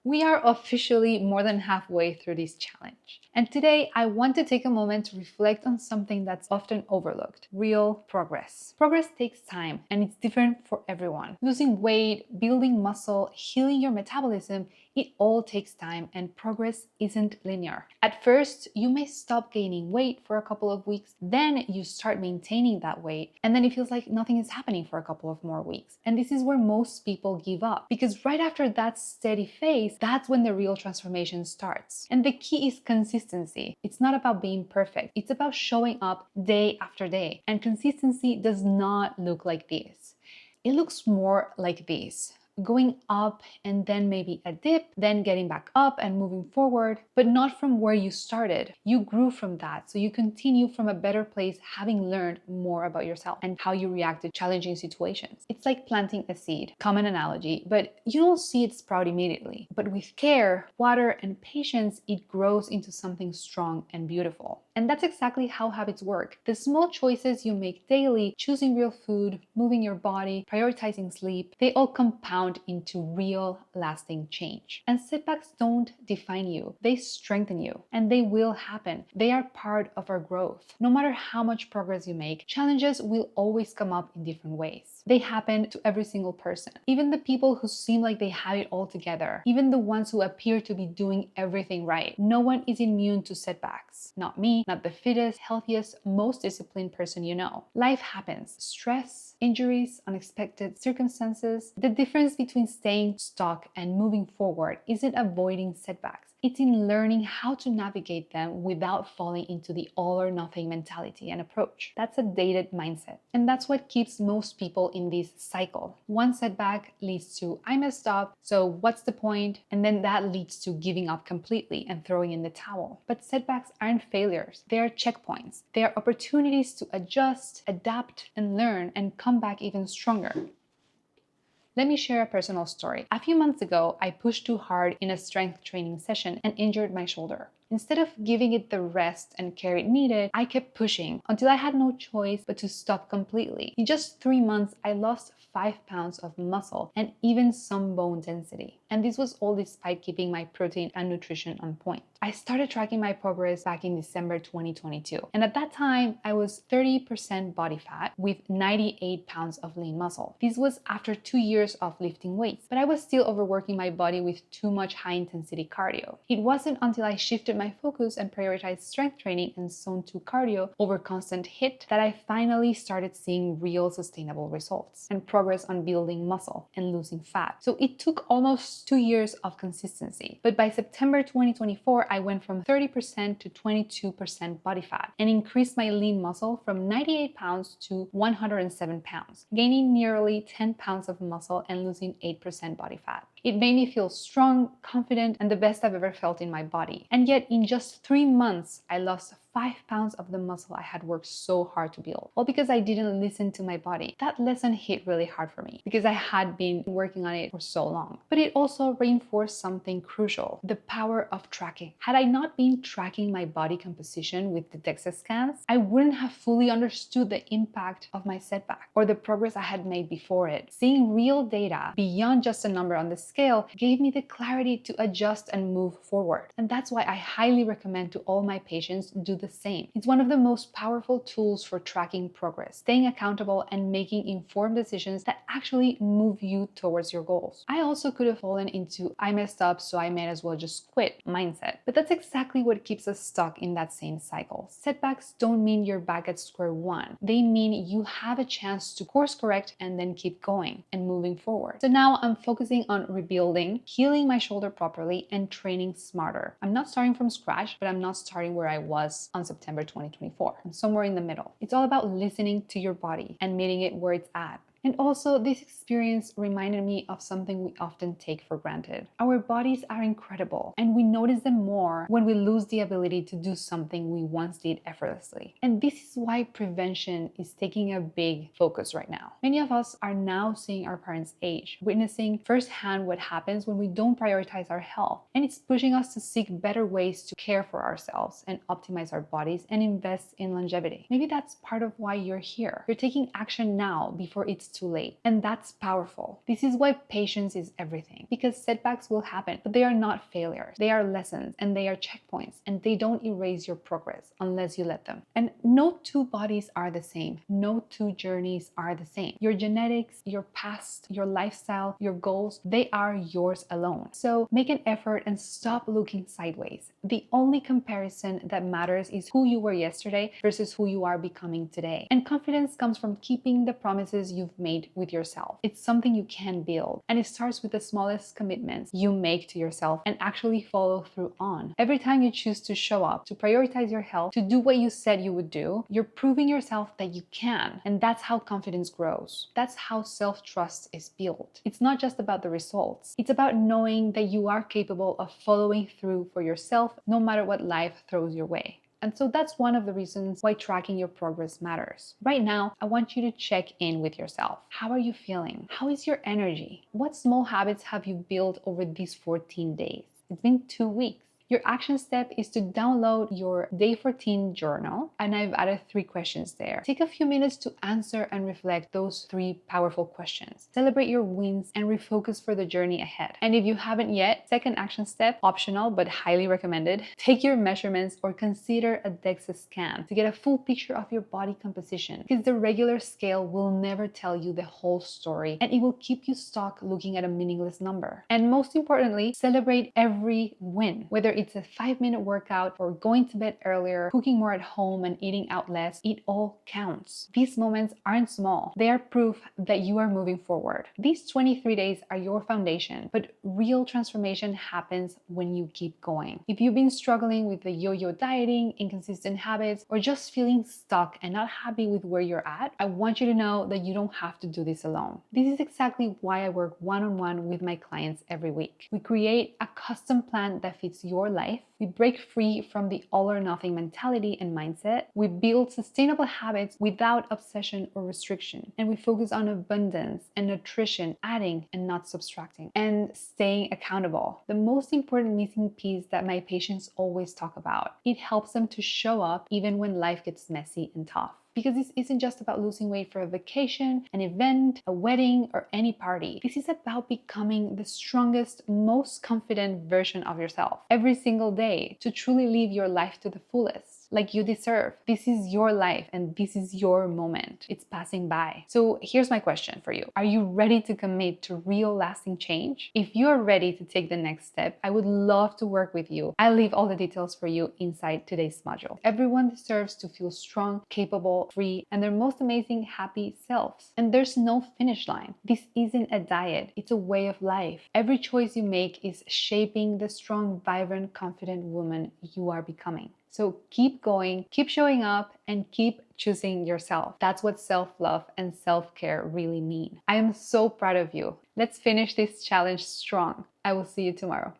We are officially more than halfway through this challenge. And today I want to take a moment to reflect on something that's often overlooked: real progress. Progress takes time and it's different for everyone. Losing weight, building muscle, healing your metabolism, it all takes time and progress isn't linear. At first, you may stop gaining weight for a couple of weeks, then you start maintaining that weight, and then it feels like nothing is happening for a couple of more weeks. And this is where most people give up, because right after that steady phase, that's when the real transformation starts. And the key is consistency. It's not about being perfect, it's about showing up day after day. And consistency does not look like this. It looks more like this: going up and then maybe a dip, then getting back up and moving forward, but not from where you started. You grew from that, so you continue from a better place, having learned more about yourself and how you react to challenging situations. It's like planting a seed, common analogy, but you don't see it sprout immediately. But with care, water, and patience, it grows into something strong and beautiful. And that's exactly how habits work. The small choices you make daily, choosing real food, moving your body, prioritizing sleep, they all compound into real, lasting change. And setbacks don't define you, they strengthen you, and they will happen. They are part of our growth. No matter how much progress you make, challenges will always come up in different ways. They happen to every single person. Even the people who seem like they have it all together, even the ones who appear to be doing everything right. No one is immune to setbacks. Not me, not the fittest, healthiest, most disciplined person you know. Life happens. Stress, injuries, unexpected circumstances. The difference between staying stuck and moving forward isn't avoiding setbacks. It's in learning how to navigate them without falling into the all or nothing mentality and approach. That's a dated mindset. And that's what keeps most people in this cycle. One setback leads to "I messed up, so what's the point?" And then that leads to giving up completely and throwing in the towel. But setbacks aren't failures. They are checkpoints. They are opportunities to adjust, adapt, and learn and come back even stronger. Let me share a personal story. A few months ago, I pushed too hard in a strength training session and injured my shoulder. Instead of giving it the rest and care it needed, I kept pushing until I had no choice but to stop completely. In just 3 months, I lost 5 pounds of muscle and even some bone density. And this was all despite keeping my protein and nutrition on point. I started tracking my progress back in December 2022. And at that time, I was 30% body fat with 98 pounds of lean muscle. This was after 2 years of lifting weights, but I was still overworking my body with too much high intensity cardio. It wasn't until I shifted my focus and prioritized strength training and zone 2 cardio over constant HIIT that I finally started seeing real sustainable results and progress on building muscle and losing fat. So it took almost 2 years of consistency. But by September 2024, I went from 30% to 22% body fat and increased my lean muscle from 98 pounds to 107 pounds, gaining nearly 10 pounds of muscle and losing 8% body fat. It made me feel strong, confident, and the best I've ever felt in my body. And yet, in just 3 months, I lost 5 pounds of the muscle I had worked so hard to build, all because I didn't listen to my body. That lesson hit really hard for me because I had been working on it for so long. But it also reinforced something crucial: the power of tracking. Had I not been tracking my body composition with the DEXA scans, I wouldn't have fully understood the impact of my setback or the progress I had made before it. Seeing real data beyond just a number on the scale gave me the clarity to adjust and move forward. And that's why I highly recommend to all my patients do the same. It's one of the most powerful tools for tracking progress, staying accountable, and making informed decisions that actually move you towards your goals. I also could have fallen into "I messed up, so I may as well just quit" mindset, but that's exactly what keeps us stuck in that same cycle. Setbacks don't mean you're back at square one. They mean you have a chance to course correct and then keep going and moving forward. So now I'm focusing on rebuilding, healing my shoulder properly, and training smarter. I'm not starting from scratch, but I'm not starting where I was on September 2024. I'm somewhere in the middle. It's all about listening to your body and meeting it where it's at. And also, this experience reminded me of something we often take for granted. Our bodies are incredible, and we notice them more when we lose the ability to do something we once did effortlessly. And this is why prevention is taking a big focus right now. Many of us are now seeing our parents age, witnessing firsthand what happens when we don't prioritize our health. And it's pushing us to seek better ways to care for ourselves and optimize our bodies and invest in longevity. Maybe that's part of why you're here. You're taking action now before it's too late. And that's powerful. This is why patience is everything, because setbacks will happen, but they are not failures. They are lessons and they are checkpoints, and they don't erase your progress unless you let them. And no two bodies are the same. No two journeys are the same. Your genetics, your past, your lifestyle, your goals, they are yours alone. So make an effort and stop looking sideways. The only comparison that matters is who you were yesterday versus who you are becoming today. And confidence comes from keeping the promises you've made with yourself. It's something you can build, and it starts with the smallest commitments you make to yourself and actually follow through on. Every time you choose to show up, to prioritize your health, to do what you said you would do, you're proving yourself that you can. And that's how confidence grows. That's how self-trust is built. It's not just about the results. It's about knowing that you are capable of following through for yourself no matter what life throws your way. And so that's one of the reasons why tracking your progress matters. Right now, I want you to check in with yourself. How are you feeling? How is your energy? What small habits have you built over these 14 days? It's been 2 weeks. Your action step is to download your Day 14 journal, and I've added 3 questions there. Take a few minutes to answer and reflect those 3 powerful questions. Celebrate your wins and refocus for the journey ahead. And if you haven't yet, second action step, optional but highly recommended, take your measurements or consider a DEXA scan to get a full picture of your body composition, because the regular scale will never tell you the whole story and it will keep you stuck looking at a meaningless number. And most importantly, celebrate every win, whether it's a 5-minute workout or going to bed earlier, cooking more at home and eating out less, it all counts. These moments aren't small. They are proof that you are moving forward. These 23 days are your foundation, but real transformation happens when you keep going. If you've been struggling with the yo-yo dieting, inconsistent habits, or just feeling stuck and not happy with where you're at, I want you to know that you don't have to do this alone. This is exactly why I work one-on-one with my clients every week. We create a custom plan that fits your life. We break free from the all or nothing mentality and mindset. We build sustainable habits without obsession or restriction. And we focus on abundance and nutrition, adding and not subtracting, and staying accountable. The most important missing piece that my patients always talk about. It helps them to show up even when life gets messy and tough. Because this isn't just about losing weight for a vacation, an event, a wedding, or any party. This is about becoming the strongest, most confident version of yourself every single day to truly live your life to the fullest, like you deserve. This is your life and this is your moment. It's passing by. So here's my question for you. Are you ready to commit to real lasting change? If you're ready to take the next step, I would love to work with you. I'll leave all the details for you inside today's module. Everyone deserves to feel strong, capable, free, and their most amazing, happy selves. And there's no finish line. This isn't a diet. It's a way of life. Every choice you make is shaping the strong, vibrant, confident woman you are becoming. So keep going, keep showing up, and keep choosing yourself. That's what self-love and self-care really mean. I am so proud of you. Let's finish this challenge strong. I will see you tomorrow.